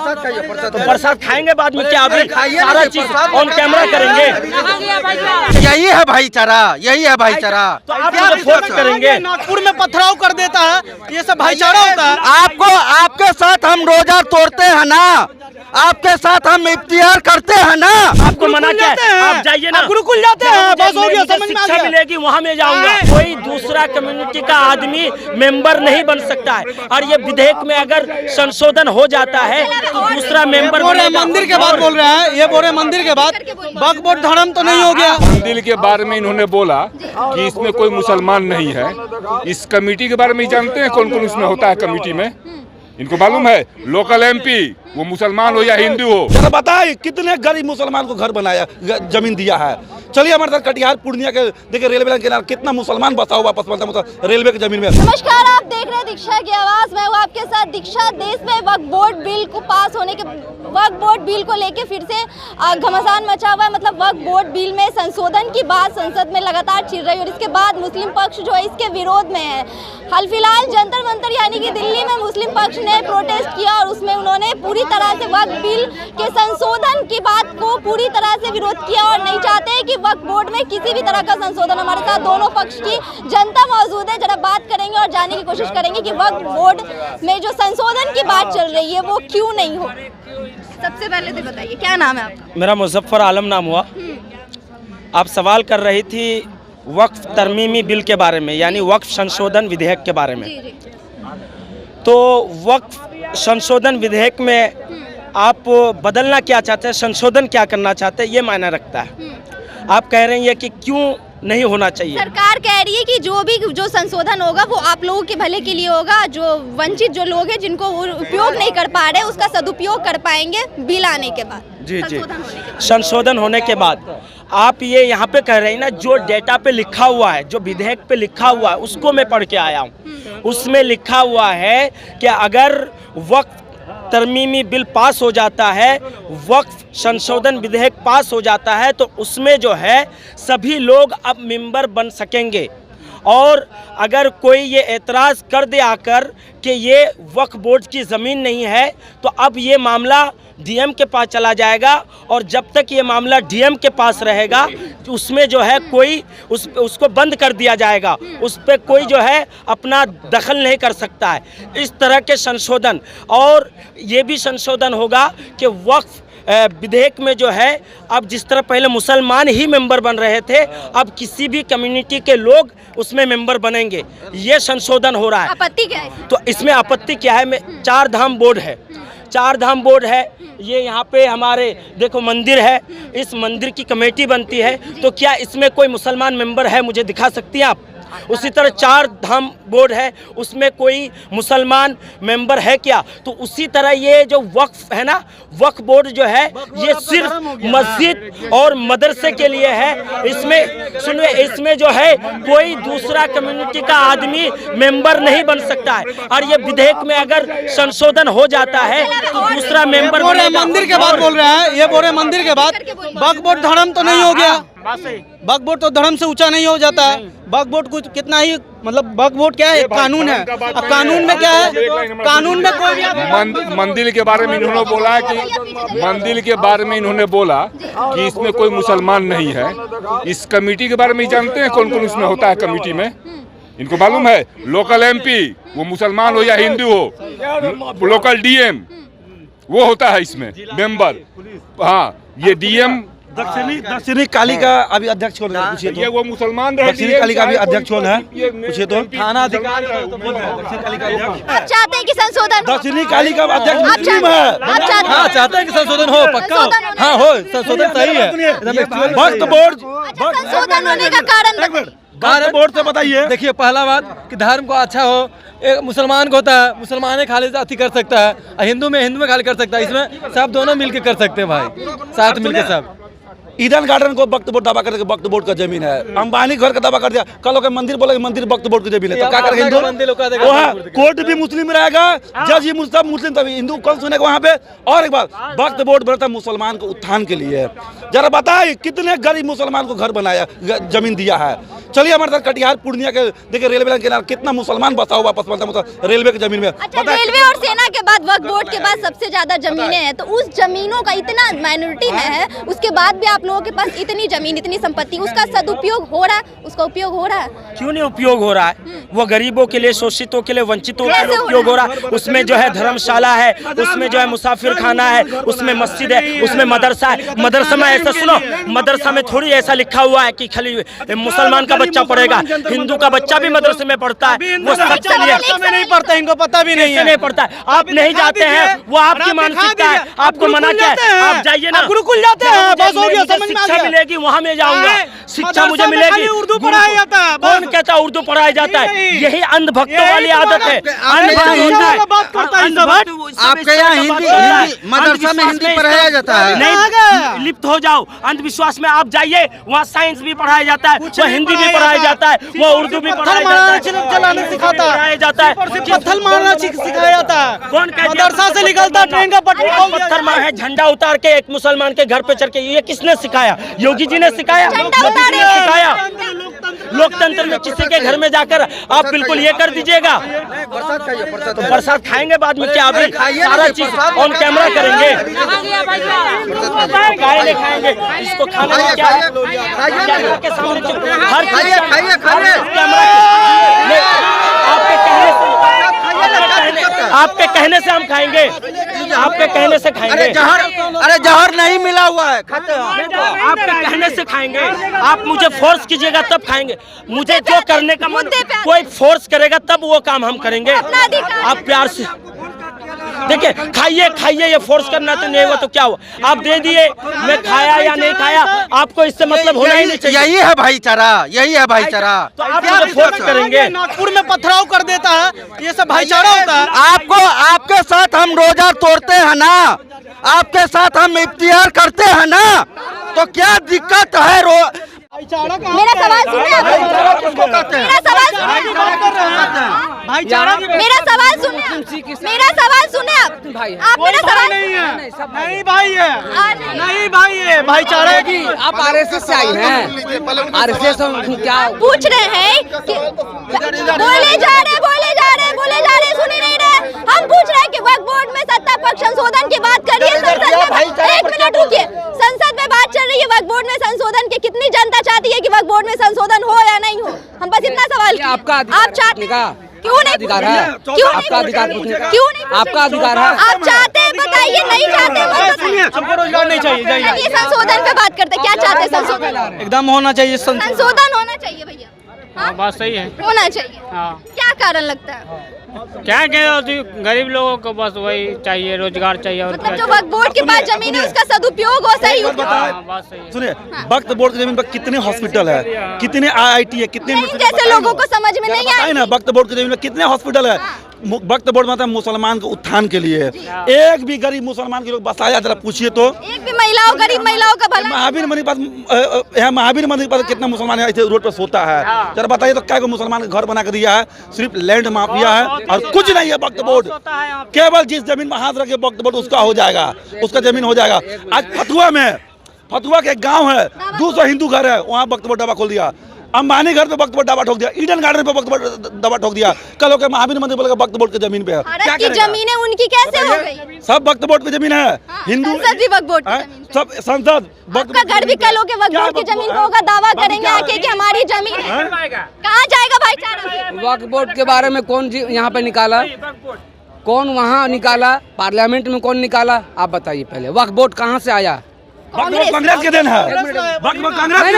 तो प्रसाद खाएंगे बाद में क्या? सारा चीज ऑन कैमरा करेंगे। यही है भाईचारा, यही है भाईचारा। तो आप लोग फोर्स करेंगे? नागपुर में पथराव कर देता है, ये सब भाईचारा होता है? आपके साथ हम रोजा तोड़ते हैं ना, आपके साथ हम इफ्तियार करते हैं ना। आपको मना क्या है? आप जाइए ना, गुरुकुल जाते हैं, बस हो गया, समझ में आ शिक्षा गया। मिलेगी, वहाँ में जाऊंगा। कोई दूसरा कम्युनिटी का आदमी मेंबर नहीं बन सकता है। और ये विधेयक में अगर संशोधन हो जाता है तो दूसरा मेंबर मंदिर के बाद बोल रहे हैं, ये बोल रहे मंदिर के बाद वक्फ बोर्ड धर्म तो नहीं हो गया। मंदिर के बारे में इन्होंने बोला कि इसमें कोई मुसलमान नहीं है। इस कमेटी के बारे में जानते हैं कौन कौन उसमें होता है कमेटी में? इनको मालूम है? लोकल एमपी, वो मुसलमान हो या हिंदू हो। जरा बताइए कितने गरीब मुसलमान को घर बनाया, जमीन दिया है। चलिए हमारे साथ कटिहार पूर्णिया के देखिए रेलवे लाइन के किनारे कितना मुसलमान बसा हुआ रेलवे की जमीन में। नमस्कार, आप देख रहे हैं दीक्षा की आवाज, मैं हूँ आपके साथ दीक्षा। देश में वक्फ बोर्ड बिल को पास होने के वक्फ बोर्ड बिल को लेके फिर से घमासान मचा हुआ है। मतलब वक्फ बोर्ड बिल में संशोधन की बात संसद में लगातार छिड़ रही है और इसके बाद मुस्लिम पक्ष जो है इसके विरोध में है। हाल फिलहाल जंतर मंतर यानी कि दिल्ली में मुस्लिम पक्ष ने प्रोटेस्ट किया और उसमें उन्होंने पूरी तरह से वक्फ बिल के संशोधन की बात को पूरी तरह से विरोध किया और नहीं चाहते कि वक्फ बोर्ड में किसी भी तरह का संशोधन। हमारे साथ दोनों पक्ष की जनता मौजूद है, जरा बात करेंगे और जानने की कोशिश करेंगे कि वक्फ बोर्ड में जो संशोधन की बात चल रही है वो क्यों नहीं हो। सबसे पहले तो बताइए क्या नाम है आपका? मेरा मुजफ्फर आलम नाम हुआ। आप सवाल कर रही थी वक्फ तरमीमी बिल के बारे में, यानी वक्फ संशोधन विधेयक के बारे में। तो वक्फ संशोधन विधेयक में आप बदलना क्या चाहते हैं, संशोधन क्या करना चाहते हैं, ये मायने रखता है। आप कह रही हैं कि क्यों नहीं होना चाहिए। सरकार कह रही है कि जो संशोधन होगा वो आप लोगों के भले के लिए होगा। जो वंचित जो लोग हैं जिनको उपयोग नहीं कर पा रहे उसका सदुपयोग कर पाएंगे बिल आने के बाद। जी जी, संशोधन होने के बाद आप ये यहाँ पे कह रहे हैं ना, जो डेटा पे लिखा हुआ है, जो विधेयक पे लिखा हुआ है उसको मैं पढ़ के आया हूँ। उसमें लिखा हुआ है कि अगर वक्फ तरमीमी बिल पास हो जाता है, वक्फ संशोधन विधेयक पास हो जाता है, तो उसमें जो है सभी लोग अब मेंबर बन सकेंगे। और अगर कोई ये एतराज़ कर दे आकर कि ये वक्फ बोर्ड की ज़मीन नहीं है, तो अब ये मामला डीएम के पास चला जाएगा और जब तक ये मामला डीएम के पास रहेगा उसमें जो है कोई उसको बंद कर दिया जाएगा, उस पर कोई जो है अपना दखल नहीं कर सकता है। इस तरह के संशोधन, और ये भी संशोधन होगा कि वक्फ विधेयक में जो है अब जिस तरह पहले मुसलमान ही मेंबर बन रहे थे, अब किसी भी कम्युनिटी के लोग उसमें मेंबर बनेंगे। ये संशोधन हो रहा है। आपत्ति क्या है? तो इसमें आपत्ति क्या है? चार धाम बोर्ड है, चार धाम बोर्ड है। ये यहाँ पे हमारे देखो मंदिर है, इस मंदिर की कमेटी बनती है, तो क्या इसमें कोई मुसलमान मेंबर है? मुझे दिखा सकती हैं आप? उसी तरह चार धाम बोर्ड है, उसमें कोई मुसलमान मेंबर है क्या? तो उसी तरह ये जो वक्फ है ना, वक्फ बोर्ड जो है ये सिर्फ मस्जिद और मदरसे के लिए है। इसमें सुनिए, इसमें जो है कोई दूसरा कम्युनिटी का आदमी मेंबर नहीं बन सकता है। और ये विधेयक में अगर संशोधन हो जाता है तो दूसरा मेंबर मंदिर के बाद बोल रहे हैं, ये बोल रहे मंदिर के बाद वक्फ बोर्ड धर्म तो नहीं हो गया। वक्फ बोर्ड तो धर्म से ऊंचा नहीं हो जाता है। वक्फ बोर्ड कुछ कितना ही मतलब वक्फ बोर्ड क्या है? कानून है। अब कानून में क्या है? कानून में कोई मंदिर के बारे में इन्होंने बोला है कि मंदिर के बारे में इन्होंने बोला कि इसमें कोई मुसलमान नहीं है। इस कमेटी के बारे में जानते हैं कौन कौन उसमें होता है कमेटी में? इनको मालूम है? लोकल एमपी, वो मुसलमान हो या हिंदू हो। लोकल डीएम, वो होता है इसमें मेंबर। हाँ, ये डीएम दक्षिणी काली का अभी अध्यक्ष कौन है? पूछिए तो। ये वो मुसलमान दक्षिणी काली का अभी अध्यक्ष कौन है? पूछिए तो। थाना अधिकारी दक्षिणी काली का अध्यक्ष। आप चाहते हैं कि संशोधन हो? दक्षिणी काली का अध्यक्ष मुस्लिम है। हाँ, चाहते हैं कि संशोधन हो, पक्का हो। हाँ हो, संशोधन सही है। वक्फ बोर्ड संशोधन होने का कारण बोर्ड से बताइए। देखिए, पहला बात कि धर्म को अच्छा हो, एक मुसलमान को होता है, मुसलमान खाली अति कर सकता है, हिंदू में खाली कर सकता है। इसमें सब दोनों मिलके कर सकते हैं भाई, साथ मिलके सब। ईडन गार्डन को वक्फ बोर्ड दावा करके वक्फ बोर्ड का जमीन है, अंबानी घर का दावा कर दिया, कल लोग मंदिर बोले मंदिर वक्फ बोर्ड की जमीन है, तो क्या करेंगे हिंदू? वो है कोर्ट भी मुस्लिम रहेगा, जज भी सब मुस्लिम, तभी हिंदू कौन सुनेगा वहाँ पे? और एक बात, वक्फ बोर्ड बनता मुसलमान को उत्थान के लिए है। जरा बताइए कितने गरीब मुसलमान को घर बनाया, जमीन दिया है। चलिए हमारे साथ कटिहार पूर्णिया के देखिए रेलवे लाइन के किनारे कितना मुसलमान बसा हुआ वापस बनता रेलवे की जमीन में। अच्छा, रेलवे और सेना के बाद वक्फ बोर्ड के बाद सबसे ज्यादा जमीनें हैं, तो उस जमीनों का इतना माइनॉरिटी में है, उसके बाद भी आप लोगों के पास इतनी जमीन, इतनी संपत्ति, उसका सदुपयोग हो रहा है? उसका उपयोग हो रहा है? क्यों नहीं उपयोग हो रहा है? वो गरीबों के लिए, शोषितों के लिए, वंचितों के लिए उपयोग हो रहा है। उसमें जो है धर्मशाला है, उसमें जो है मुसाफिर खाना है, उसमें मस्जिद है, उसमें मदरसा है। मदरसा में ऐसा सुनो, मदरसा में थोड़ी ऐसा लिखा हुआ है कि खाली मुसलमान का बच्चा पढ़ेगा, हिंदू का बच्चा भी मदरसे में पढ़ता है। वो सबसे नहीं पढ़ता, इनको पता भी नहीं है, नहीं पढ़ता है। आप नहीं जाते हैं, वो आपकी मानसिकता है, आपको मना क्या है? आप जाइए ना, गुरुकुल जाते हैं, बस हो गया, समझ में आ शिक्षा गया। मिलेगी, वहाँ में जाऊंगा, शिक्षा मुझे मिलेगी। उर्दू पढ़ाया जाता है, कौन कहता है उर्दू पढ़ाया जाता है? यही अंधभक्तों वाली आदत है। आपके यहाँ हिंदी मदरसा में हिंदी पढ़ाया जाता है? नहीं, लिप्त हो जाओ अंधविश्वास में। आप जाइए, वहाँ साइंस भी पढ़ाया जाता है, वो हिंदी भी पढ़ाया जाता है, वो उर्दू भी पढ़ाया जाता है, पत्थर मारना सिखाया जाता है। कौन कहता है मदरसा से निकलता ट्रेन का पत्थर मार है, झंडा उतार के एक मुसलमान के घर पे चढ़ के, ये किसने सिखाया? योगी जी ने सिखाया, मोदी जी ने सिखाया। लोकतंत्र में किसी के घर में जाकर आप बिल्कुल ये कर दीजिएगा। तो प्रसाद खाएंगे बाद में, क्या अभी सारा चीज ऑन कैमरा करेंगे? काहे नहीं खाएंगे? इसको खाने में क्या है? कैमरा के सामने हर आपके कहने से हम खाएंगे, आपके कहने से खाएंगे। अरे जहर नहीं मिला हुआ है, खाते हैं। आपके कहने से खाएंगे, आप मुझे फोर्स कीजिएगा तब खाएंगे। मुझे जो करने का मन, कोई फोर्स करेगा तब वो काम हम करेंगे। आप प्यार से देखिए, खाइए खाइए, ये फोर्स करना तो नहीं हुआ तो क्या हुआ? आप दे दिए, मैं खाया या नहीं खाया, आपको इससे मतलब होना ही नहीं चाहिए। यही है भाईचारा, यही है भाईचारा। तो आप मुझे फोर्स करेंगे? नागपुर में पथराव कर देता है, ये सब भाईचारा होता है? आपको, आपके साथ हम रोजा तोड़ते हैं ना, आपके साथ हम इफ्तियार करते हैं ना, तो क्या दिक्कत है? मेरा सवाल सुनिए आप। मेरा सवाल सुनिए। भाईचारा मेरा सवाल सुनिए। मेरा सवाल सुनिए आप मेरा सवाल नहीं भाई है, नहीं भाई है, भाईचारा की। आप आरएसएस से आई हैं? आरएसएस क्या पूछ रहे हैं कि बोले जा रहे सुन ही नहीं रहे। हम पूछ रहे हैं कि वक्फ बोर्ड में सत्ता पक्ष संशोधन की बात करिए संसद में। एक मिनट रुकिए, संसद में बात चल रही है वक्फ बोर्ड में संशोधन की। कितनी जनता चाहती है कि वक्फ बोर्ड में संशोधन हो या नहीं हो? हम बस इतना सवाल किए। आपका आप चाहते क्यों नहीं? अधिकार है, क्यों आपका अधिकार पूछने का, क्यों नहीं? आपका अधिकार है। आप चाहते हैं बताइए, नहीं चाहते मत बताइए। हमको रोजगार नहीं चाहिए, जाइए। ये संशोधन पे बात करते हैं, क्या चाहते हैं? संशोधन एकदम होना चाहिए, संशोधन होना चाहिए भैया। हाँ? बात सही है, होना चाहिए। हाँ। क्या कारण लगता है? क्या गरीब लोगों को बस वही चाहिए, रोजगार चाहिए। और मतलब जो वक्फ बोर्ड के पास जमीन है उसका सदुपयोग हो, सही हो। बात सही है। सुनिए, वक्फ बोर्ड की जमीन पर कितने हॉस्पिटल है, कितने IIT है, कितने जैसे लोगों को समझ में नहीं आया ना, वक्फ बोर्ड की जमीन में कितने हॉस्पिटल है। वक्फ बोर्ड मतलब मुसलमान के उत्थान के लिए। एक भी गरीब मुसलमान के लोग बसाया, जरा पूछिए तो। एक भी महिलाओं, गरीब महिलाओं का भला। महावीर मंदिर पास, यहाँ महावीर मंदिर पास कितना मुसलमान है रोड पर सोता है? जरा बताइए तो, क्या मुसलमान का घर बना कर दिया है? सिर्फ लैंड माफिया है और कुछ नहीं है। वक्फ बोर्ड केवल जिस जमीन में हाथ रखे वक्फ बोर्ड उसका हो जाएगा, उसका जमीन हो जाएगा। आज फतुआ के एक गाँव है, 200 हिंदू घर है, वहाँ वक्फ बोर्ड ढाबा खोल दिया। अंबानी घर पे वक्फ बोर्ड ढाबा ठोक दिया, ईडन गार्डन पे वक्फ बोर्ड ढाबा ठोक दिया। कल के महावीर मंदिर बोलेगा वक्फ बोर्ड की जमीन पे है। क्या जमीनें उनकी कैसे हो गई? सब वक्फ बोर्ड की जमीन है। हिंदू संसद भी वक्फ बोर्ड की जमीन पे। सब संसद आपका घर भी कल के वक्फ बोर्ड की जमीन पे होगा, दावा करेंगे आके कि हमारी जमीन है। कहाँ जाएगा भाईचारा? वक्फ बोर्ड के बारे में कौन यहाँ पे निकाला, कौन वहाँ निकाला, पार्लियामेंट में कौन निकाला? आप बताइए पहले, वक्फ बोर्ड कहाँ से आया? कांग्रेस के दिन है, कांग्रेस